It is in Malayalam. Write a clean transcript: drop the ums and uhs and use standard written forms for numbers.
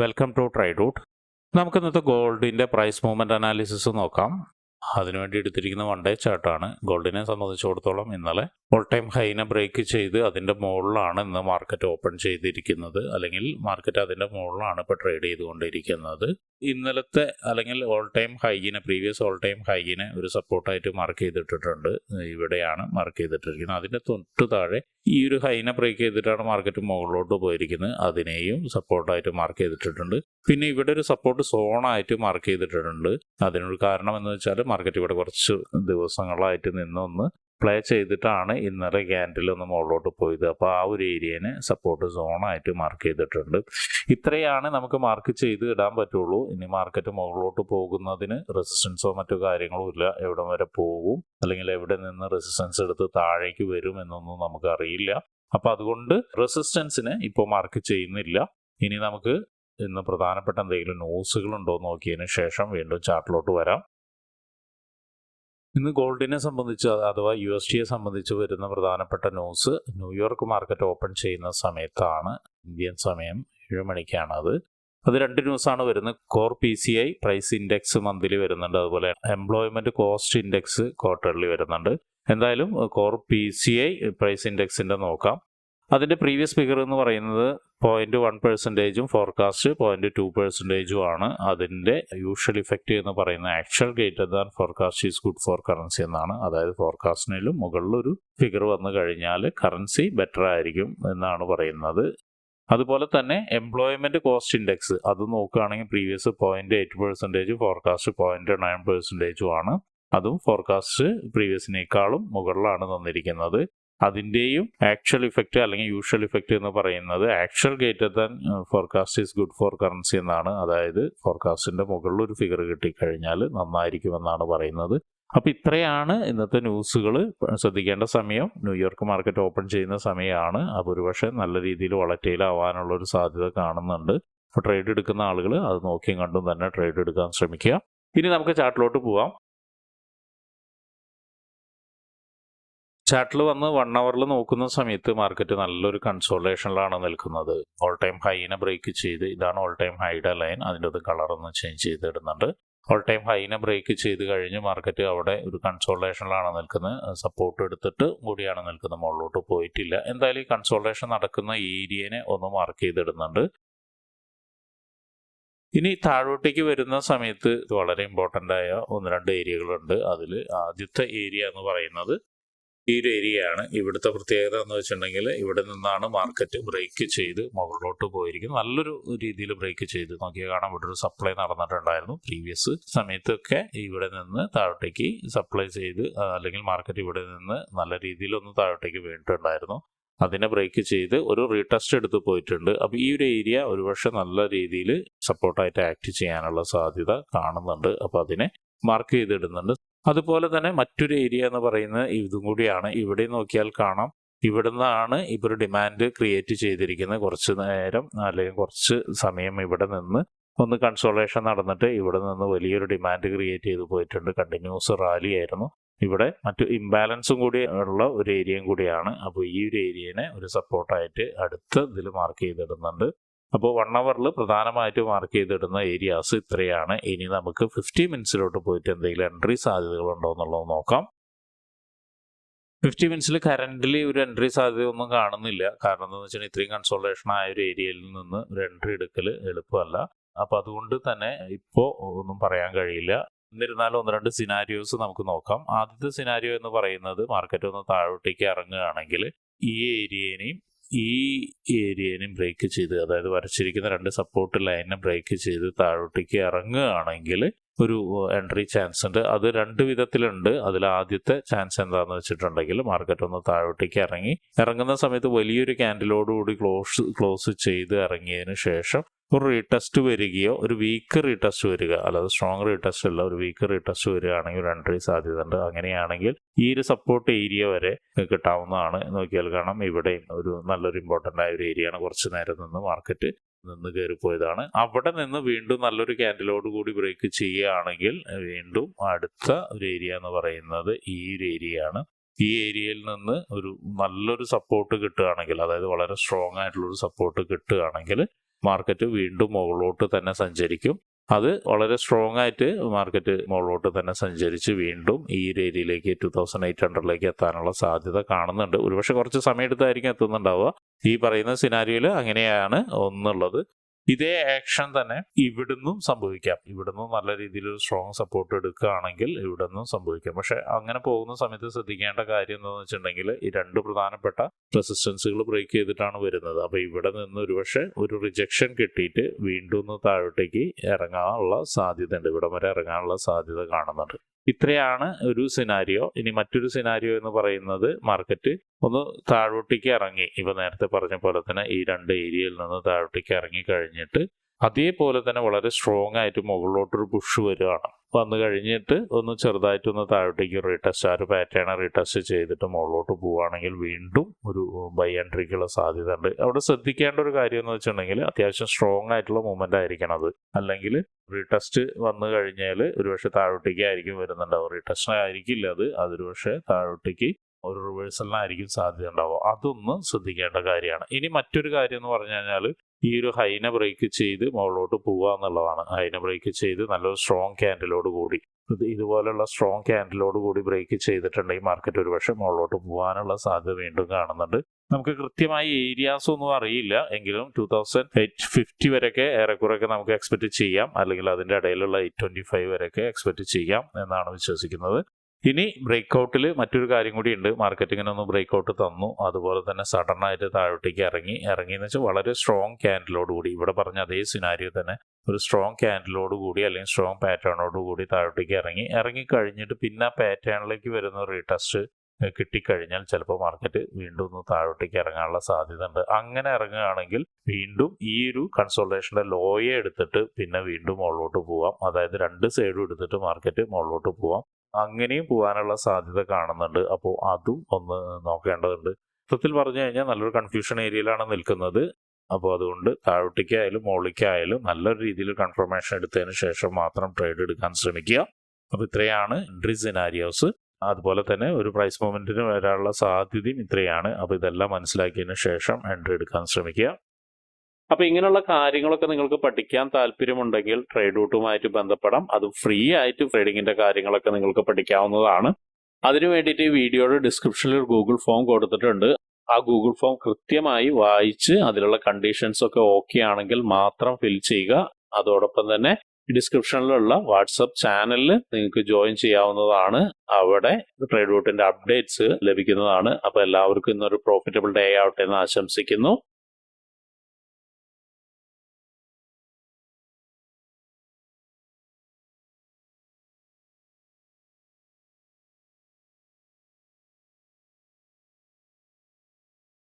Welcome to ട്രൈഡൂട്ട്. നമുക്ക് ഇന്നത്തെ ഗോൾഡിൻ്റെ പ്രൈസ് മൂവ്മെൻറ്റ് അനാലിസിസ് നോക്കാം. അതിനുവേണ്ടി എടുത്തിരിക്കുന്ന വൺ ഡേ ചാർട്ടാണ്. ഗോൾഡിനെ സംബന്ധിച്ചിടത്തോളം ഇന്നലെ ഓൾ ടൈം ഹൈനെ ബ്രേക്ക് ചെയ്ത് അതിൻ്റെ മുകളിലാണ് ഇന്ന് മാർക്കറ്റ് ഓപ്പൺ ചെയ്തിരിക്കുന്നത്, അല്ലെങ്കിൽ മാർക്കറ്റ് അതിൻ്റെ മുകളിലാണ് ഇപ്പോൾ ട്രേഡ് ചെയ്തുകൊണ്ടിരിക്കുന്നത്. ഇന്നലത്തെ അല്ലെങ്കിൽ ഓൾ ടൈം ഹൈയിനെ, പ്രീവിയസ് ഓൾ ടൈം ഹൈയിനെ ഒരു സപ്പോർട്ടായിട്ട് മാർക്ക് ചെയ്തിട്ടിട്ടുണ്ട്. ഇവിടെയാണ് മാർക്ക് ചെയ്തിട്ടിരിക്കുന്നത്. അതിൻ്റെ തൊട്ട് താഴെ ഈ ഒരു ഹൈനെ ബ്രേക്ക് ചെയ്തിട്ടാണ് മാർക്കറ്റ് മുകളിലോട്ട് പോയിരിക്കുന്നത്. അതിനെയും സപ്പോർട്ടായിട്ട് മാർക്ക് ചെയ്തിട്ടുണ്ട്. പിന്നെ ഇവിടെ ഒരു സപ്പോർട്ട് സോണായിട്ട് മാർക്ക് ചെയ്തിട്ടുണ്ട്. അതിനൊരു കാരണം എന്ന് വെച്ചാൽ മാർക്കറ്റ് ഇവിടെ കുറച്ച് ദിവസങ്ങളായിട്ട് നിന്നൊന്ന് പ്ലേ ചെയ്തിട്ടാണ് ഇന്നലെ ക്യാൻഡിൽ ഒന്ന് മുകളിലോട്ട് പോയത്. അപ്പോൾ ആ ഒരു ഏരിയനെ സപ്പോർട്ട് സോണായിട്ട് മാർക്ക് ചെയ്തിട്ടുണ്ട്. ഇത്രയാണ് നമുക്ക് മാർക്ക് ചെയ്ത് ഇടാൻ പറ്റുള്ളൂ. ഇനി മാർക്കറ്റ് മുകളിലോട്ട് പോകുന്നതിന് റെസിസ്റ്റൻസോ മറ്റു കാര്യങ്ങളോ ഇല്ല. എവിടെ വരെ പോകും അല്ലെങ്കിൽ എവിടെ നിന്ന് റെസിസ്റ്റൻസ് എടുത്ത് താഴേക്ക് വരും എന്നൊന്നും നമുക്ക് അറിയില്ല. അപ്പോൾ അതുകൊണ്ട് റെസിസ്റ്റൻസിനെ ഇപ്പോൾ മാർക്ക് ചെയ്യുന്നില്ല. ഇനി നമുക്ക് ഇന്ന് പ്രധാനപ്പെട്ട എന്തെങ്കിലും ന്യൂസുകളുണ്ടോ എന്ന് നോക്കിയതിന് ശേഷം വീണ്ടും ചാർട്ടിലോട്ട് വരാം. ഇന്ന് ഗോൾഡിനെ സംബന്ധിച്ച് അഥവാ USDയെ സംബന്ധിച്ച് വരുന്ന പ്രധാനപ്പെട്ട ന്യൂസ്, ന്യൂയോർക്ക് മാർക്കറ്റ് ഓപ്പൺ ചെയ്യുന്ന സമയത്താണ്. ഇന്ത്യൻ സമയം 7 മണിക്കാണ്. അത് രണ്ട് ന്യൂസാണ് വരുന്നത്. Core PCI price index monthly വരുന്നുണ്ട്, അതുപോലെ എംപ്ലോയ്മെന്റ് കോസ്റ്റ് ഇൻഡെക്സ് ക്വാർട്ടർലി വരുന്നുണ്ട്. എന്തായാലും കോർ PCI പ്രൈസ് ഇൻഡെക്സിന്റെ നോക്കാം. അതിൻ്റെ പ്രീവിയസ് ഫിഗർ എന്ന് പറയുന്നത് 0.1%, ഫോർകാസ്റ്റ് 0.2% ആണ്. അതിൻ്റെ യൂഷ്വൽ ഇഫക്റ്റ് എന്ന് പറയുന്നത് actual greater than forecast is good for currency എന്നാണ്. അതായത് ഫോർകാസ്റ്റിനും മുകളിലൊരു ഫിഗർ വന്നു കഴിഞ്ഞാൽ കറൻസി ബെറ്റർ ആയിരിക്കും എന്നാണ് പറയുന്നത്. അതുപോലെ തന്നെ എംപ്ലോയ്മെന്റ് കോസ്റ്റ് ഇൻഡെക്സ് അത് നോക്കുകയാണെങ്കിൽ പ്രീവിയസ് 0.8%, ഫോർകാസ്റ്റ് 0.9% ആണ്. അതും ഫോർകാസ്റ്റ് പ്രീവിയസിനേക്കാളും മുകളിലാണ് തന്നിരിക്കുന്നത്. അതിൻ്റെയും ആക്ച്വൽ ഇഫക്റ്റ് അല്ലെങ്കിൽ യൂഷ്വൽ ഇഫക്റ്റ് എന്ന് പറയുന്നത് actual greater than forecast is good for currency എന്നാണ്. അതായത് ഫോർകാസ്റ്റിന്റെ മുകളിലൊരു ഫിഗർ കിട്ടിക്കഴിഞ്ഞാൽ നന്നായിരിക്കുമെന്നാണ് പറയുന്നത്. അപ്പോൾ ഇത്രയാണ് ഇന്നത്തെ ന്യൂസുകൾ. ശ്രദ്ധിക്കേണ്ട സമയം ന്യൂയോർക്ക് മാർക്കറ്റ് ഓപ്പൺ ചെയ്യുന്ന സമയമാണ്. അപ്പോൾ ഒരുപക്ഷെ നല്ല രീതിയിൽ വളറ്റൈൽ ആവാനുള്ളൊരു സാധ്യത കാണുന്നുണ്ട്. അപ്പോൾ ട്രേഡ് എടുക്കുന്ന ആളുകൾ അത് നോക്കിയും കണ്ടും തന്നെ ട്രേഡ് എടുക്കാൻ ശ്രമിക്കുക. ഇനി നമുക്ക് ചാർട്ടിലോട്ട് പോവാം. ചാർട്ടിൽ വന്ന് 1 അവറിൽ നോക്കുന്ന സമയത്ത് മാർക്കറ്റ് നല്ലൊരു കൺസോൾട്ടേഷനിലാണ് നിൽക്കുന്നത്. ഓൾ ടൈം ഹൈനെ ബ്രേക്ക് ചെയ്ത്, ഇതാണ് ഓൾ ടൈം ഹൈയുടെ ലൈൻ, അതിൻ്റെ അത് കളറൊന്ന് ചേഞ്ച് ചെയ്തിടുന്നുണ്ട്. ഓൾ ടൈം ഹൈനെ ബ്രേക്ക് ചെയ്ത് കഴിഞ്ഞ് മാർക്കറ്റ് അവിടെ ഒരു കൺസോൾട്ടേഷനിലാണ് നിൽക്കുന്നത്. സപ്പോർട്ട് എടുത്തിട്ട് കൂടിയാണ് നിൽക്കുന്നത്, മുകളിലോട്ട് പോയിട്ടില്ല. എന്തായാലും ഈ കൺസോൾട്ടേഷൻ നടക്കുന്ന ഏരിയനെ ഒന്ന് മാർക്ക് ചെയ്തിടുന്നുണ്ട്. ഇനി താഴോട്ടേക്ക് വരുന്ന സമയത്ത് വളരെ ഇമ്പോർട്ടൻ്റ് ആയ 1-2 ഏരിയകളുണ്ട്. അതിൽ ആദ്യത്തെ ഏരിയ എന്ന് പറയുന്നത് ഈ ഒരു ഏരിയയാണ്. ഇവിടുത്തെ പ്രത്യേകത എന്ന് വെച്ചിട്ടുണ്ടെങ്കിൽ ഇവിടെ നിന്നാണ് മാർക്കറ്റ് ബ്രേക്ക് ചെയ്ത് മുകളിലോട്ട് പോയിരിക്കുന്നത്. നല്ലൊരു രീതിയിൽ ബ്രേക്ക് ചെയ്ത് നോക്കിയാൽ കാണാം. ഇവിടെ ഒരു സപ്ലൈ നടന്നിട്ടുണ്ടായിരുന്നു. പ്രീവിയസ് സമയത്തൊക്കെ ഇവിടെ നിന്ന് താഴോട്ടേക്ക് സപ്ലൈ ചെയ്ത് അല്ലെങ്കിൽ മാർക്കറ്റ് ഇവിടെ നിന്ന് നല്ല രീതിയിലൊന്ന് താഴോട്ടേക്ക് വീണിട്ടുണ്ടായിരുന്നു. അതിനെ ബ്രേക്ക് ചെയ്ത് ഒരു റീടെസ്റ്റ് എടുത്ത് പോയിട്ടുണ്ട്. അപ്പോൾ ഈ ഒരു ഏരിയ ഒരുപക്ഷെ നല്ല രീതിയിൽ സപ്പോർട്ടായിട്ട് ആക്ട് ചെയ്യാനുള്ള സാധ്യത കാണുന്നുണ്ട്. അപ്പോൾ അതിനെ മാർക്ക് ചെയ്തിടുന്നുണ്ട്. അതുപോലെ തന്നെ മറ്റൊരു ഏരിയ എന്ന് പറയുന്നത് ഇതും കൂടിയാണ്. ഇവിടെ നോക്കിയാൽ കാണാം, ഇവിടെ നിന്നാണ് ഇപ്പോൾ ഒരു ഡിമാൻഡ് ക്രിയേറ്റ് ചെയ്തിരിക്കുന്നത്. കുറച്ച് നേരം അല്ലെങ്കിൽ കുറച്ച് സമയം ഇവിടെ നിന്ന് ഒന്ന് കൺസോളേഷൻ നടന്നിട്ട് ഇവിടെ നിന്ന് വലിയൊരു ഡിമാൻഡ് ക്രിയേറ്റ് ചെയ്ത് പോയിട്ടുണ്ട്. കണ്ടിന്യൂസ് റാലി ആയിരുന്നു. ഇവിടെ മറ്റു ഇംബാലൻസും കൂടി ഉള്ള ഒരു ഏരിയയും കൂടിയാണ്. അപ്പോൾ ഈ ഒരു ഏരിയനെ ഒരു സപ്പോർട്ടായിട്ട് അടുത്ത ഇതിൽ മാർക്ക് ചെയ്തിടുന്നുണ്ട്. അപ്പോൾ 1 അവറിൽ പ്രധാനമായിട്ട് മാർക്ക് ചെയ്തിടുന്ന ഏരിയാസ് ഇത്രയാണ്. ഇനി നമുക്ക് 50 മിനിറ്റ്സിലോട്ട് പോയിട്ട് എന്തെങ്കിലും എൻട്രി സാധ്യതകളുണ്ടോ എന്നുള്ളത് നോക്കാം. 50 മിനിറ്റ്സിൽ കറന്റ്ലി ഒരു എൻട്രി സാധ്യത ഒന്നും കാണുന്നില്ല. കാരണം എന്താണെന്ന് വെച്ചാൽ ഇത്രയും കൺസോൾട്ടേഷൻ ആയ ഒരു ഏരിയയിൽ നിന്ന് ഒരു എൻട്രി എടുക്കൽ എളുപ്പമല്ല. അപ്പോൾ അതുകൊണ്ട് തന്നെ ഇപ്പോൾ ഒന്നും പറയാൻ കഴിയില്ല. എന്നിരുന്നാലും 1-2 സിനാരിയോസ് നമുക്ക് നോക്കാം. ആദ്യത്തെ സിനാരിയോ എന്ന് പറയുന്നത് മാർക്കറ്റ് ഒന്ന് താഴോട്ടേക്ക് ഇറങ്ങുകയാണെങ്കിൽ ഈ ഏരിയനെയും ബ്രേക്ക് ചെയ്ത്, അതായത് വരച്ചിരിക്കുന്ന 2 സപ്പോർട്ട് ലൈനെ ബ്രേക്ക് ചെയ്ത് താഴോട്ടേക്ക് ഇറങ്ങുകയാണെങ്കിൽ ഒരു എൻട്രി ചാൻസ് ഉണ്ട്. അത് 2 വിധത്തിലുണ്ട്. അതിൽ ആദ്യത്തെ ചാൻസ് എന്താണെന്ന് വെച്ചിട്ടുണ്ടെങ്കിൽ മാർക്കറ്റ് ഒന്ന് താഴോട്ടേക്ക് ഇറങ്ങുന്ന സമയത്ത് വലിയൊരു ക്യാൻഡിലോടുകൂടി ക്ലോസ് ചെയ്ത് ഇറങ്ങിയതിന് ശേഷം ഒരു റീടെസ്റ്റ് വരികയോ, ഒരു വീക്ക് റീടെസ്റ്റ് വരിക, അല്ലാതെ സ്ട്രോങ് റീടെസ്റ്റ് അല്ല, ഒരു വീക്ക് റീടെസ്റ്റ് വരികയാണെങ്കിൽ ഒരു എൻട്രി സാധ്യത ഉണ്ട്. അങ്ങനെയാണെങ്കിൽ ഈ ഒരു സപ്പോർട്ട് ഏരിയ വരെ കിട്ടാവുന്നതാണ്. നോക്കിയാൽ കാണാം, ഇവിടെ ഒരു നല്ലൊരു ഇമ്പോർട്ടൻ്റ് ആയ ഒരു ഏരിയയാണ്. കുറച്ച് നേരം നിന്ന് മാർക്കറ്റ് നിന്ന് കയറിപ്പോയതാണ്. അവിടെ നിന്ന് വീണ്ടും നല്ലൊരു ക്യാൻഡിലോട് കൂടി ബ്രേക്ക് ചെയ്യുകയാണെങ്കിൽ വീണ്ടും അടുത്ത ഒരു ഏരിയ എന്ന് പറയുന്നത് ഈ ഒരു ഏരിയയാണ്. ഈ ഏരിയയിൽ നിന്ന് ഒരു നല്ലൊരു സപ്പോർട്ട് കിട്ടുകയാണെങ്കിൽ, അതായത് വളരെ സ്ട്രോങ് ആയിട്ടുള്ളൊരു സപ്പോർട്ട് കിട്ടുകയാണെങ്കിൽ മാർക്കറ്റ് വീണ്ടും മുകളിലോട്ട് തന്നെ സഞ്ചരിക്കും. അത് വളരെ സ്ട്രോങ് ആയിട്ട് മാർക്കറ്റ് മുകളിലോട്ട് തന്നെ സഞ്ചരിച്ച് വീണ്ടും ഈ ഒരു ഏരിയയിലേക്ക് 2800 എത്താനുള്ള സാധ്യത കാണുന്നുണ്ട്. ഒരുപക്ഷെ കുറച്ച് സമയം എടുത്തായിരിക്കും എത്തുന്നുണ്ടാവുക. ഈ പറയുന്ന സിനാരിയോയിൽ അങ്ങനെയാണ് ഒന്നുള്ളത്. ഇതേ ആക്ഷൻ തന്നെ ഇവിടുന്നും സംഭവിക്കാം. ഇവിടുന്നും നല്ല രീതിയിൽ ഒരു സ്ട്രോങ് സപ്പോർട്ട് എടുക്കുകയാണെങ്കിൽ ഇവിടുന്നും സംഭവിക്കാം. പക്ഷെ അങ്ങനെ പോകുന്ന സമയത്ത് ശ്രദ്ധിക്കേണ്ട കാര്യം എന്താണെന്ന് വെച്ചിട്ടുണ്ടെങ്കിൽ ഈ രണ്ട് പ്രധാനപ്പെട്ട റെസിസ്റ്റൻസുകൾ ബ്രേക്ക് ചെയ്തിട്ടാണ് വരുന്നത്. അപ്പോൾ ഇവിടെ നിന്ന് ഒരുപക്ഷെ ഒരു റിജക്ഷൻ കിട്ടിയിട്ട് വീണ്ടും ഒന്ന് താഴോട്ടേക്ക് ഇറങ്ങാനുള്ള സാധ്യത ഉണ്ട്. ഇവിടം വരെ ഇറങ്ങാനുള്ള സാധ്യത കാണുന്നുണ്ട്. ഇത്രയാണ് ഒരു സിനാരിയോ. ഇനി മറ്റൊരു സിനാരിയോ എന്ന് പറയുന്നത് മാർക്കറ്റ് ഒന്ന് താഴോട്ടേക്ക് ഇറങ്ങി, ഇപ്പൊ നേരത്തെ പറഞ്ഞ പോലെ തന്നെ ഈ രണ്ട് ഏരിയയിൽ നിന്ന് താഴോട്ടേക്ക് ഇറങ്ങി കഴിഞ്ഞിട്ട് അതേപോലെ തന്നെ വളരെ സ്ട്രോങ് ആയിട്ട് മുകളിലോട്ടൊരു പുഷ് വരികയാണ്. വന്നു കഴിഞ്ഞിട്ട് ഒന്ന് ചെറുതായിട്ടൊന്ന് താഴോട്ടേക്ക് റീടെസ്റ്റ്, ആ ഒരു പാറ്റേൺ റീടെസ്റ്റ് ചെയ്തിട്ട് മുകളിലോട്ട് പോവുകയാണെങ്കിൽ വീണ്ടും ഒരു ബൈ എൻട്രിക്കുള്ള സാധ്യത ഉണ്ട്. അവിടെ ശ്രദ്ധിക്കേണ്ട ഒരു കാര്യം എന്ന് വെച്ചിട്ടുണ്ടെങ്കിൽ അത്യാവശ്യം സ്ട്രോങ് ആയിട്ടുള്ള മൂവ്മെന്റ് ആയിരിക്കണം അത്. അല്ലെങ്കിൽ റീടെസ്റ്റ് വന്നു കഴിഞ്ഞാൽ ഒരുപക്ഷെ താഴോട്ടേക്ക് ആയിരിക്കും വരുന്നുണ്ടാവും. റീടെസ്റ്റ് ആയിരിക്കില്ല അത്, അതൊരു പക്ഷേ താഴോട്ടേക്ക് ഒരു റിവേഴ്സലിനായിരിക്കും സാധ്യത ഉണ്ടാവുക. അതൊന്ന് ശ്രദ്ധിക്കേണ്ട കാര്യമാണ്. ഇനി മറ്റൊരു കാര്യം എന്ന് പറഞ്ഞു കഴിഞ്ഞാൽ ഈ ഒരു ഹൈനെ ബ്രേക്ക് ചെയ്ത് മുകളിലോട്ട് പോവുക എന്നുള്ളതാണ്. ഹൈനെ ബ്രേക്ക് ചെയ്ത് നല്ലൊരു സ്ട്രോങ് ക്യാൻഡിലോട് കൂടി ഇതുപോലുള്ള സ്ട്രോങ് ക്യാൻഡിലോട് കൂടി ബ്രേക്ക് ചെയ്തിട്ടുണ്ടെങ്കിൽ മാർക്കറ്റ് ഒരുപക്ഷെ മുകളിലോട്ട് പോകാനുള്ള സാധ്യത വീണ്ടും കാണുന്നുണ്ട്. നമുക്ക് കൃത്യമായി ഏരിയാസ് ഒന്നും അറിയില്ല, എങ്കിലും 2850 വരെയൊക്കെ ഏറെക്കുറെയൊക്കെ നമുക്ക് എക്സ്പെക്ട് ചെയ്യാം. അല്ലെങ്കിൽ അതിൻ്റെ ഇടയിലുള്ള 825 വരെയൊക്കെ എക്സ്പെക്ട് ചെയ്യാം എന്നാണ് വിശ്വസിക്കുന്നത്. ഇനി ബ്രേക്ക്ഔട്ടിൽ മറ്റൊരു കാര്യം കൂടി ഉണ്ട്. മാർക്കറ്റ് ഇങ്ങനെ ഒന്ന് ബ്രേക്ക്ഔട്ട് തന്നു, അതുപോലെ തന്നെ സഡൻ ആയിട്ട് താഴോട്ടേക്ക് ഇറങ്ങിയെന്ന് വെച്ചാൽ വളരെ സ്ട്രോങ് ക്യാൻഡിലോട് കൂടി, ഇവിടെ പറഞ്ഞ അതേ സിനാരിയോ തന്നെ ഒരു സ്ട്രോങ് ക്യാൻഡിലോട് കൂടി അല്ലെങ്കിൽ സ്ട്രോങ് പാറ്റേണോട് കൂടി താഴോട്ടേക്ക് ഇറങ്ങിക്കഴിഞ്ഞിട്ട് പിന്നെ ആ പാറ്റേണിലേക്ക് വരുന്ന റീടെസ്റ്റ് കിട്ടിക്കഴിഞ്ഞാൽ ചിലപ്പോൾ മാർക്കറ്റ് വീണ്ടും ഒന്ന് താഴോട്ടേക്ക് ഇറങ്ങാനുള്ള സാധ്യത ഉണ്ട്. അങ്ങനെ ഇറങ്ങുകയാണെങ്കിൽ വീണ്ടും ഈ ഒരു കൺസോൾട്ടേഷൻ്റെ ലോയെ എടുത്തിട്ട് പിന്നെ വീണ്ടും മുകളിലോട്ട് പോവാം. അതായത് രണ്ട് സൈഡും എടുത്തിട്ട് മാർക്കറ്റ് മുകളിലോട്ട് പോവാം. അങ്ങനെയും പോകാനുള്ള സാധ്യത കാണുന്നുണ്ട്. അപ്പോൾ അതും ഒന്ന് നോക്കേണ്ടതുണ്ട്. മൊത്തത്തിൽ പറഞ്ഞു കഴിഞ്ഞാൽ നല്ലൊരു കൺഫ്യൂഷൻ ഏരിയയിലാണ് നിൽക്കുന്നത്. അപ്പോൾ അതുകൊണ്ട് താഴോട്ടേക്കായാലും മുകളിലേക്കായാലും നല്ലൊരു രീതിയിൽ കൺഫർമേഷൻ എടുത്തതിന് ശേഷം മാത്രം ട്രേഡ് എടുക്കാൻ ശ്രമിക്കുക. അപ്പോൾ ഇത്രയാണ് എൻട്രി സിനാരിയോസ്. അതുപോലെ തന്നെ ഒരു പ്രൈസ് മൂവ്മെന്റിന് വരാനുള്ള സാധ്യതയും ഇത്രയാണ്. അപ്പോൾ ഇതെല്ലാം മനസ്സിലാക്കിയതിന് ശേഷം എൻട്രി എടുക്കാൻ ശ്രമിക്കുക. അപ്പോൾ ഇങ്ങനെയുള്ള കാര്യങ്ങളൊക്കെ നിങ്ങൾക്ക് പഠിക്കാൻ താല്പര്യമുണ്ടെങ്കിൽ ട്രേഡ് റൂട്ടുമായിട്ട് ബന്ധപ്പെടാം. അത് ഫ്രീ ആയിട്ട് ട്രേഡിങ്ങിന്റെ കാര്യങ്ങളൊക്കെ നിങ്ങൾക്ക് പഠിക്കാവുന്നതാണ്. അതിനു വേണ്ടിയിട്ട് ഈ വീഡിയോയുടെ ഡിസ്ക്രിപ്ഷനിൽ ഒരു ഗൂഗിൾ ഫോം കൊടുത്തിട്ടുണ്ട്. ആ ഗൂഗിൾ ഫോം കൃത്യമായി വായിച്ച് അതിലുള്ള കണ്ടീഷൻസ് ഒക്കെ ഓക്കെ ആണെങ്കിൽ മാത്രം ഫിൽ ചെയ്യുക. അതോടൊപ്പം തന്നെ ഡിസ്ക്രിപ്ഷനിലുള്ള വാട്സപ്പ് ചാനലിൽ നിങ്ങൾക്ക് ജോയിൻ ചെയ്യാവുന്നതാണ്. അവിടെ ട്രേഡ് റൂട്ടിന്റെ അപ്ഡേറ്റ്സ് ലഭിക്കുന്നതാണ്. അപ്പോൾ എല്ലാവർക്കും ഇന്നൊരു പ്രോഫിറ്റബിൾ ഡേ ആവട്ടെ എന്ന് ആശംസിക്കുന്നു.